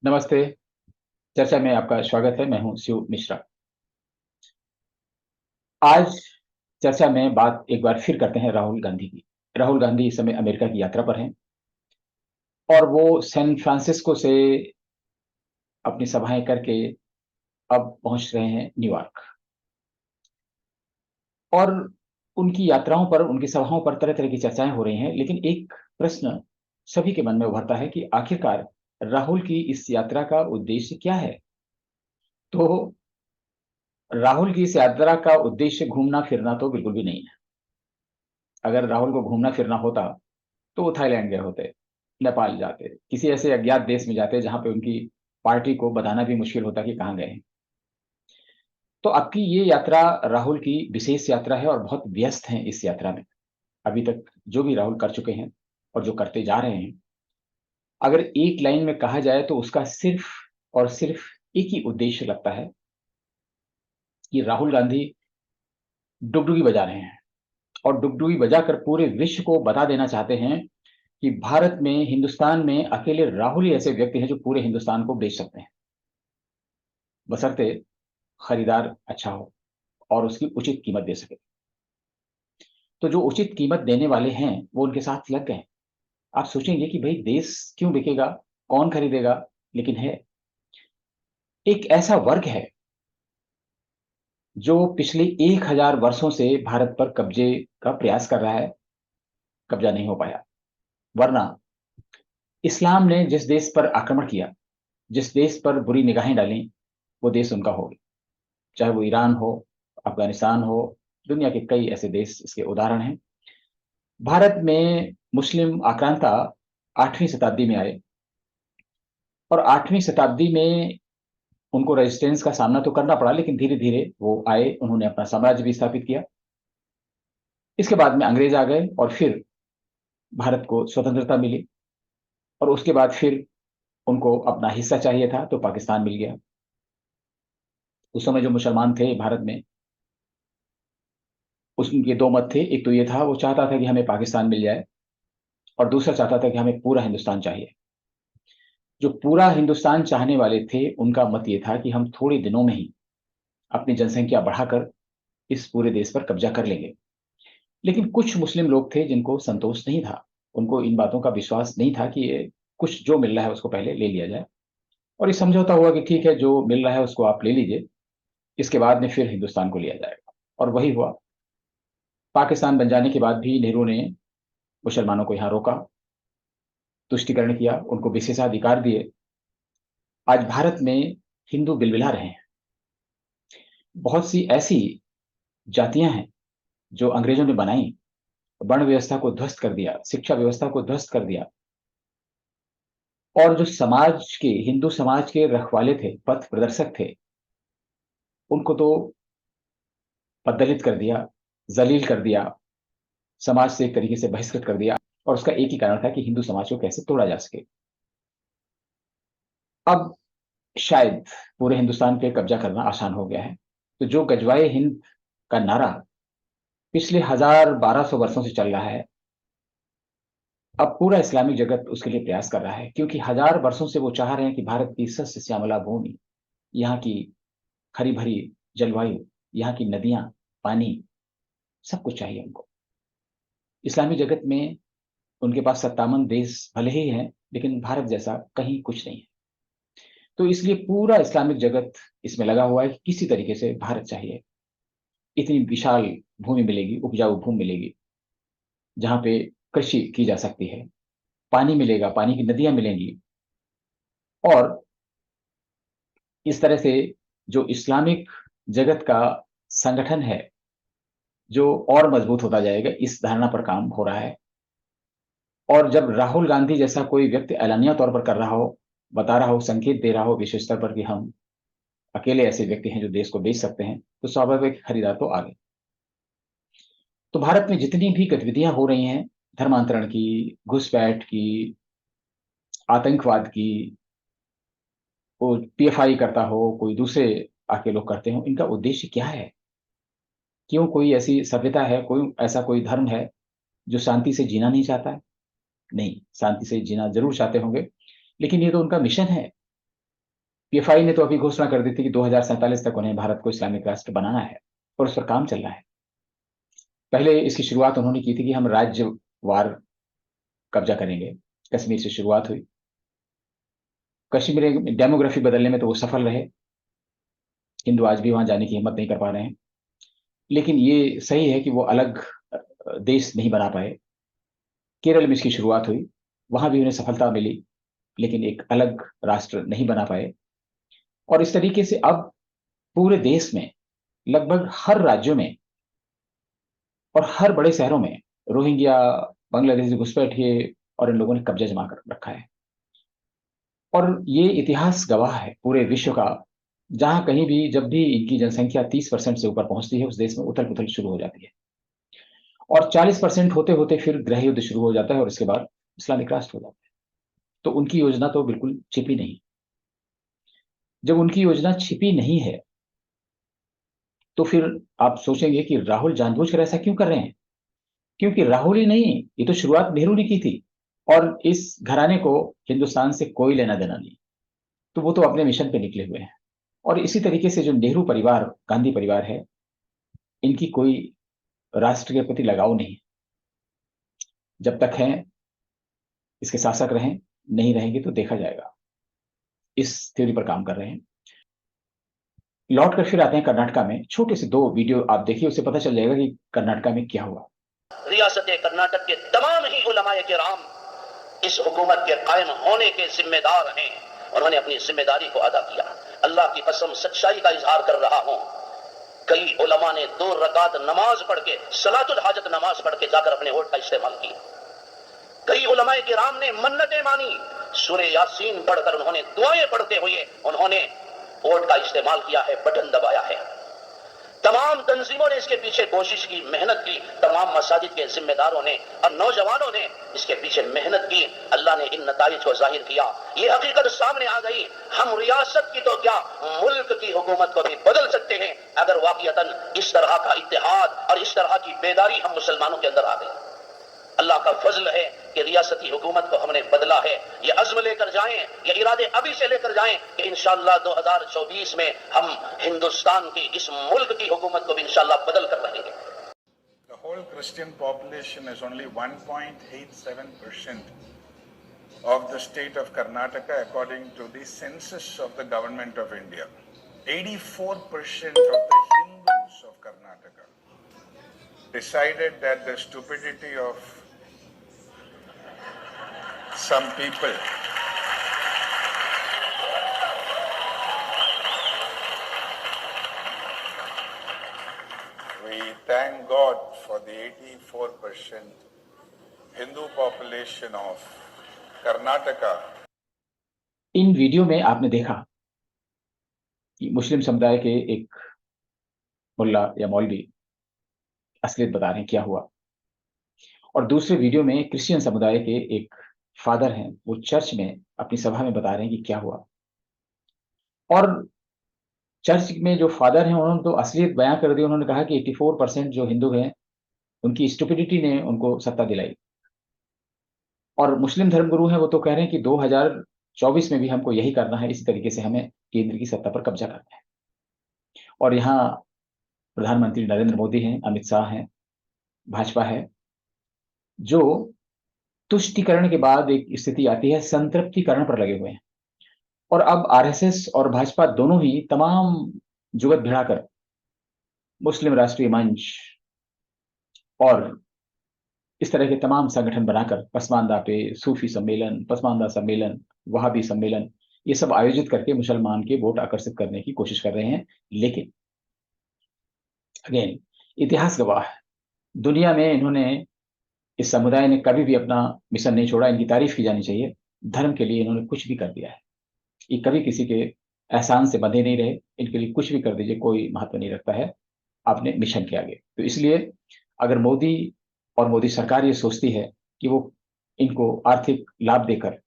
नमस्ते। चर्चा में आपका स्वागत है। मैं हूं शिव मिश्रा। आज चर्चा में बात एक बार फिर करते हैं राहुल गांधी की। राहुल गांधी इस समय अमेरिका की यात्रा पर हैं और वो सैन फ्रांसिस्को से अपनी सभाएं करके अब पहुंच रहे हैं न्यूयॉर्क। और उनकी यात्राओं पर, उनकी सभाओं पर तरह तरह की चर्चाएं हो रही हैं, लेकिन एक प्रश्न सभी के मन में उभरता है कि आखिरकार राहुल की इस यात्रा का उद्देश्य क्या है। तो राहुल की इस यात्रा का उद्देश्य घूमना फिरना तो बिल्कुल भी नहीं है। अगर राहुल को घूमना फिरना होता तो वो थाईलैंड गए होते, नेपाल जाते, किसी ऐसे अज्ञात देश में जाते जहां पे उनकी पार्टी को बताना भी मुश्किल होता कि कहाँ गए हैं। तो अब की ये यात्रा राहुल की विशेष यात्रा है और बहुत व्यस्त हैं इस यात्रा में। अभी तक जो भी राहुल कर चुके हैं और जो करते जा रहे हैं, अगर एक लाइन में कहा जाए तो उसका सिर्फ और सिर्फ एक ही उद्देश्य लगता है कि राहुल गांधी डुगडुगी बजा रहे हैं और डुगडुगी बजाकर पूरे विश्व को बता देना चाहते हैं कि भारत में, हिंदुस्तान में अकेले राहुल ही ऐसे व्यक्ति हैं जो पूरे हिंदुस्तान को बेच सकते हैं, बशर्ते खरीदार अच्छा हो और उसकी उचित कीमत दे सके। तो जो उचित कीमत देने वाले हैं वो उनके साथ लग गए। आप सोचेंगे कि भाई देश क्यों बिकेगा, कौन खरीदेगा, लेकिन है एक ऐसा वर्ग है जो पिछले 1000 वर्षों से भारत पर कब्जे का प्रयास कर रहा है, कब्जा नहीं हो पाया। वरना इस्लाम ने जिस देश पर आक्रमण किया, जिस देश पर बुरी निगाहें डाली, वो देश उनका हो गया। चाहे वो ईरान हो, अफगानिस्तान हो, दुनिया के कई ऐसे देश इसके उदाहरण हैं। भारत में मुस्लिम आक्रांता 8वीं शताब्दी में आए और 8वीं शताब्दी में उनको रेजिस्टेंस का सामना तो करना पड़ा, लेकिन धीरे धीरे वो आए, उन्होंने अपना साम्राज्य भी स्थापित किया। इसके बाद में अंग्रेज आ गए और फिर भारत को स्वतंत्रता मिली और उसके बाद फिर उनको अपना हिस्सा चाहिए था तो पाकिस्तान मिल गया। उस समय जो मुसलमान थे भारत में, उसके दो मत थे। एक तो ये था, वो चाहता था कि हमें पाकिस्तान मिल जाए, और दूसरा चाहता था कि हमें पूरा हिंदुस्तान चाहिए। जो पूरा हिंदुस्तान चाहने वाले थे उनका मत ये था कि हम थोड़े दिनों में ही अपनी जनसंख्या बढ़ाकर इस पूरे देश पर कब्जा कर लेंगे। लेकिन कुछ मुस्लिम लोग थे जिनको संतोष नहीं था, उनको इन बातों का विश्वास नहीं था कि ये कुछ जो मिल रहा है उसको पहले ले लिया जाए। और ये समझौता हुआ कि ठीक है, जो मिल रहा है उसको आप ले लीजिए, इसके बाद में फिर हिंदुस्तान को लिया जाएगा। और वही हुआ। पाकिस्तान बन जाने के बाद भी नेहरू ने मुसलमानों को यहाँ रोका, तुष्टिकरण किया, उनको विशेषाधिकार दिए। आज भारत में हिंदू बिलबिला रहे हैं। बहुत सी ऐसी जातियां हैं जो अंग्रेजों ने बनाई, वर्ण व्यवस्था को ध्वस्त कर दिया, शिक्षा व्यवस्था को ध्वस्त कर दिया। और जो समाज के, हिंदू समाज के रखवाले थे, पथ प्रदर्शक थे, उनको तो पददलित कर दिया, जलील कर दिया, समाज से एक तरीके से बहिष्कृत कर दिया। और उसका एक ही कारण था कि हिंदू समाज को कैसे तोड़ा जा सके। अब शायद पूरे हिंदुस्तान पे कब्जा करना आसान हो गया है। तो जो गजवाए हिंद का नारा पिछले 1000-1200 वर्षों से चल रहा है, अब पूरा इस्लामिक जगत उसके लिए प्रयास कर रहा है, क्योंकि 1000 वर्षों से वो चाह रहे हैं कि भारत की सस्य श्यामला भूमि, यहाँ की हरी भरी जलवायु, यहाँ की नदियां, पानी, सब कुछ चाहिए उनको। इस्लामी जगत में उनके पास 57 देश भले ही हैं, लेकिन भारत जैसा कहीं कुछ नहीं है। तो इसलिए पूरा इस्लामिक जगत इसमें लगा हुआ है कि किसी तरीके से भारत चाहिए। इतनी विशाल भूमि मिलेगी, उपजाऊ भूमि मिलेगी, जहां पे कृषि की जा सकती है, पानी मिलेगा, पानी की नदियां मिलेंगी। और इस तरह से जो इस्लामिक जगत का संगठन है, जो और मजबूत होता जाएगा, इस धारणा पर काम हो रहा है। और जब राहुल गांधी जैसा कोई व्यक्ति एलानिया तौर पर कर रहा हो, बता रहा हो, संकेत दे रहा हो विश्व स्तर पर कि हम अकेले ऐसे व्यक्ति हैं जो देश को बेच सकते हैं, तो स्वाभाविक खरीदार तो आ गए। तो भारत में जितनी भी गतिविधियां हो रही हैं, धर्मांतरण की, घुसपैठ की, आतंकवाद की, वो पीएफआई करता हो, कोई दूसरे आके लोग करते हो, इनका उद्देश्य क्या है? क्यों कोई ऐसी सभ्यता है, कोई ऐसा कोई धर्म है जो शांति से जीना नहीं चाहता है? नहीं, शांति से जीना जरूर चाहते होंगे, लेकिन ये तो उनका मिशन है। पीएफआई ने तो अभी घोषणा कर दी थी कि 2047 तक उन्हें भारत को इस्लामिक राष्ट्र बनाना है और उस पर काम चल रहा है। पहले इसकी शुरुआत उन्होंने की थी कि हम राज्यवार कब्जा करेंगे। कश्मीर से शुरुआत हुई। कश्मीर में डेमोग्राफी बदलने में तो वो सफल रहे। हिंदू आज भी वहां जाने की हिम्मत नहीं कर पा रहे हैं। लेकिन ये सही है कि वो अलग देश नहीं बना पाए। केरल में इसकी शुरुआत हुई, वहां भी उन्हें सफलता मिली, लेकिन एक अलग राष्ट्र नहीं बना पाए। और इस तरीके से अब पूरे देश में लगभग हर राज्यों में और हर बड़े शहरों में रोहिंग्या, बांग्लादेशी घुसपैठिए और इन लोगों ने कब्जा जमा कर रखा है। और ये इतिहास गवाह है पूरे विश्व का। जहां कहीं भी जब भी इनकी जनसंख्या 30% से ऊपर पहुंचती है, उस देश में उथल पुथल शुरू हो जाती है। और 40% होते होते फिर गृह युद्ध शुरू हो जाता है और इसके बाद इस्लामिक राष्ट्र हो जाता है। तो उनकी योजना तो बिल्कुल छिपी नहीं। जब उनकी योजना छिपी नहीं है तो फिर आप सोचेंगे कि राहुल जानबूझकर ऐसा क्यों कर रहे हैं। क्योंकि राहुल ही नहीं, ये तो शुरुआत नेहरू ने की थी। और इस घराने को हिंदुस्तान से कोई लेना देना नहीं। तो वो तो अपने मिशन पे निकले हुए हैं। और इसी तरीके से जो नेहरू परिवार, गांधी परिवार है, इनकी कोई राष्ट्र के प्रति लगाव नहीं। जब तक हैं इसके शासक रहें, नहीं रहेंगे तो देखा जाएगा। इस थ्योरी पर काम कर रहे हैं। लौट कर फिर आते हैं कर्नाटका में। छोटे से 2 वीडियो आप देखिए, उससे पता चल जाएगा कि कर्नाटका में क्या हुआ। रियासत कर्नाटक के तमाम ही उलमाए किराम इस हुकूमत के कायम होने के जिम्मेदार हैं। उन्होंने अपनी जिम्मेदारी को अदा किया। अल्लाह की कसम सच्चाई का इजहार कर रहा हूं। कई उलमा ने 2 रकात नमाज पढ़ के, सलातुल हाजत नमाज पढ़ के जाकर अपने वोट का इस्तेमाल किया। कई उलमाए किराम ने मन्नतें मानी। सूरे यासीन पढ़कर उन्होंने दुआएं पढ़ते हुए उन्होंने वोट का इस्तेमाल किया है, बटन दबाया है। तमाम तंजीमों ने इसके पीछे कोशिश की, मेहनत की। तमाम मसाजिद के जिम्मेदारों ने और नौजवानों ने इसके पीछे मेहनत की। अल्लाह ने इन नताइज को जाहिर किया। ये हकीकत सामने आ गई। हम रियासत की तो क्या, मुल्क की हुकूमत को भी बदल सकते हैं अगर वाकईतन इस तरह का इत्तेहाद और इस तरह की बेदारी हम मुसलमानों के अंदर आ गई। अल्लाह का फजल है कि रियासती हुकूमत को हमने बदला है। ये अज़्म लेकर जाएं, ये इरादे अभी से लेकर जाएं कि इंशाअल्लाह 2024 में हम हिंदुस्तान की, इस मुल्क की हुकूमत को भी इंशाअल्लाह बदल कर रहेंगे। The whole Christian population is only 1.87% of the state of Karnataka according to the census of the government of India. 84% of the Hindus of Karnataka decided that the stupidity of some people we thank God for the 84% Hindu population of Karnataka. In video में आपने देखा कि मुस्लिम समुदाय के एक मुल्ला या मौलवी असलियत बता रहे हैं क्या हुआ। और दूसरे वीडियो में क्रिश्चियन समुदाय के एक फादर हैं, वो चर्च में अपनी सभा में बता रहे हैं कि क्या हुआ। और चर्च में जो फादर हैं उन्होंने तो असलियत बयां कर दी। उन्होंने कहा कि 84% जो हिंदू हैं, उनकी स्टुपिडिटी ने उनको सत्ता दिलाई। और मुस्लिम धर्मगुरु हैं, वो तो कह रहे हैं कि 2024 में भी हमको यही करना है, इसी तरीके से हमें केंद्र की सत्ता पर कब्जा करना है। और यहाँ प्रधानमंत्री नरेंद्र मोदी हैं, अमित शाह हैं, भाजपा है, जो तुष्टीकरण के बाद एक स्थिति आती है, संतृप्तिकरण पर लगे हुए हैं। और अब आरएसएस और भाजपा दोनों ही तमाम जुगत भिड़ाकर मुस्लिम राष्ट्रीय मंच और इस तरह के तमाम संगठन बनाकर पसमानदा पे सूफी सम्मेलन, पसमानदा सम्मेलन, वहाबी सम्मेलन, ये सब आयोजित करके मुसलमान के वोट आकर्षित करने की कोशिश कर रहे हैं। लेकिन अगेन, इतिहास गवाह है, दुनिया में इन्होंने, इस समुदाय ने कभी भी अपना मिशन नहीं छोड़ा। इनकी तारीफ की जानी चाहिए। धर्म के लिए इन्होंने कुछ भी कर दिया है। ये कभी किसी के एहसान से बंधे नहीं रहे। इनके लिए कुछ भी कर दीजिए, कोई महत्व नहीं रखता है अपने मिशन के आगे। तो इसलिए अगर मोदी और मोदी सरकार ये सोचती है कि वो इनको आर्थिक लाभ देकर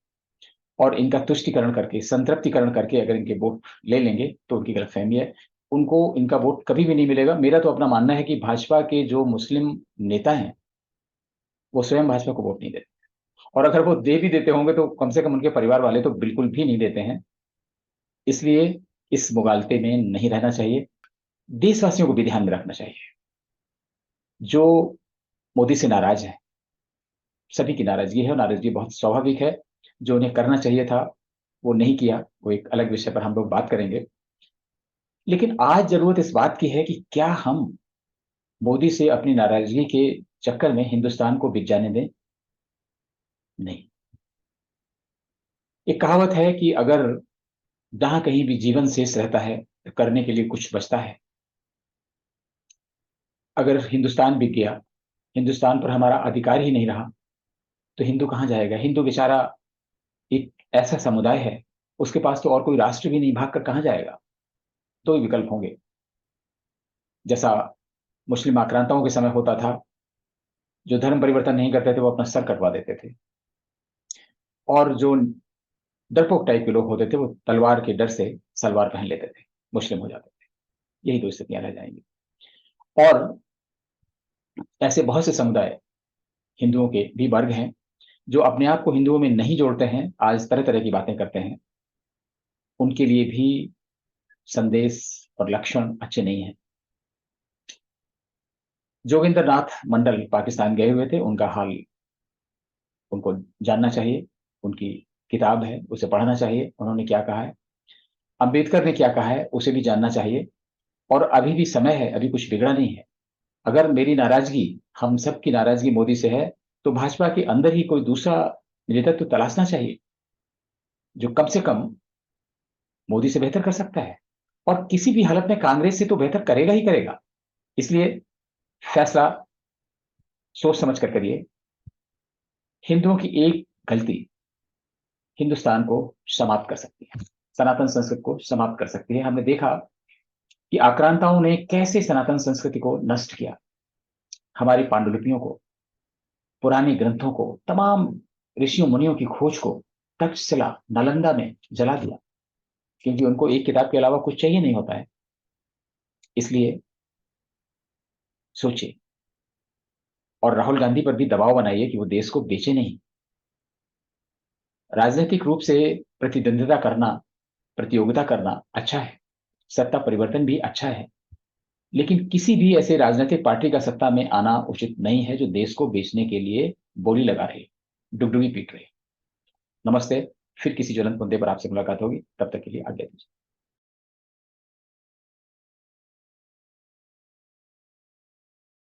और इनका तुष्टीकरण करके, संतृप्तिकरण करके अगर इनके वोट ले लेंगे, तो उनकी गलतफहमी है। उनको इनका वोट कभी भी नहीं मिलेगा। मेरा तो अपना मानना है कि भाजपा के जो मुस्लिम नेता हैं, वो स्वयं भाजपा को वोट नहीं देते। और अगर वो दे भी देते होंगे तो कम से कम उनके परिवार वाले तो बिल्कुल भी नहीं देते हैं। इसलिए इस मुगालते में नहीं रहना चाहिए। देशवासियों को भी ध्यान में रखना चाहिए। जो मोदी से नाराज है, सभी की नाराजगी है और नाराजगी बहुत स्वाभाविक है। जो उन्हें करना चाहिए था वो नहीं किया, वो एक अलग विषय पर हम लोग बात करेंगे। लेकिन आज जरूरत इस बात की है कि क्या हम मोदी से अपनी नाराजगी के चक्कर में हिंदुस्तान को बिक जाने दें? नहीं। एक कहावत है कि अगर जहां कहीं भी जीवन शेष रहता है तो करने के लिए कुछ बचता है। अगर हिंदुस्तान बिक गया, हिंदुस्तान पर हमारा अधिकार ही नहीं रहा, तो हिंदू कहां जाएगा? हिंदू बेचारा एक ऐसा समुदाय है, उसके पास तो और कोई राष्ट्र भी नहीं, भाग कर कहां जाएगा? दो ही विकल्प होंगे। जैसा मुस्लिम आक्रांताओं के समय होता था, जो धर्म परिवर्तन नहीं करते थे वो अपना सर कटवा देते थे, और जो डरपोक टाइप के लोग होते थे वो तलवार के डर से सलवार पहन लेते थे, मुस्लिम हो जाते थे। यही दो स्थितियां रह जाएंगी। और ऐसे बहुत से समुदाय हिंदुओं के भी वर्ग हैं जो अपने आप को हिंदुओं में नहीं जोड़ते हैं, आज तरह तरह की बातें करते हैं। उनके लिए भी संदेश और लक्षण अच्छे नहीं है। जोगिंदर नाथ मंडल पाकिस्तान गए हुए थे, उनका हाल उनको जानना चाहिए। उनकी किताब है, उसे पढ़ना चाहिए, उन्होंने क्या कहा है। अंबेडकर ने क्या कहा है उसे भी जानना चाहिए। और अभी भी समय है, अभी कुछ बिगड़ा नहीं है। अगर मेरी नाराजगी, हम सब की नाराजगी मोदी से है, तो भाजपा के अंदर ही कोई दूसरा नेतृत्व तलाशना चाहिए जो कम से कम मोदी से बेहतर कर सकता है, और किसी भी हालत में कांग्रेस से तो बेहतर करेगा ही करेगा। इसलिए फैसला सोच समझ कर करिए। हिंदुओं की एक गलती हिंदुस्तान को समाप्त कर सकती है, सनातन संस्कृति को समाप्त कर सकती है। हमने देखा कि आक्रांताओं ने कैसे सनातन संस्कृति को नष्ट किया। हमारी पांडुलिपियों को, पुराने ग्रंथों को, तमाम ऋषियों मुनियों की खोज को तक्षशिला नालंदा में जला दिया, क्योंकि उनको एक किताब के अलावा कुछ चाहिए नहीं होता है। इसलिए सोचिए, और राहुल गांधी पर भी दबाव बनाइए कि वो देश को बेचे नहीं। राजनीतिक रूप से प्रतिद्वंदिता करना, प्रतियोगिता करना अच्छा है, सत्ता परिवर्तन भी अच्छा है, लेकिन किसी भी ऐसे राजनीतिक पार्टी का सत्ता में आना उचित नहीं है जो देश को बेचने के लिए बोली लगा रही, डुगडुगी पीट रही। नमस्ते। फिर किसी ज्वलंत मुद्दे पर आपसे मुलाकात होगी, तब तक के लिए आज्ञा दीजिए।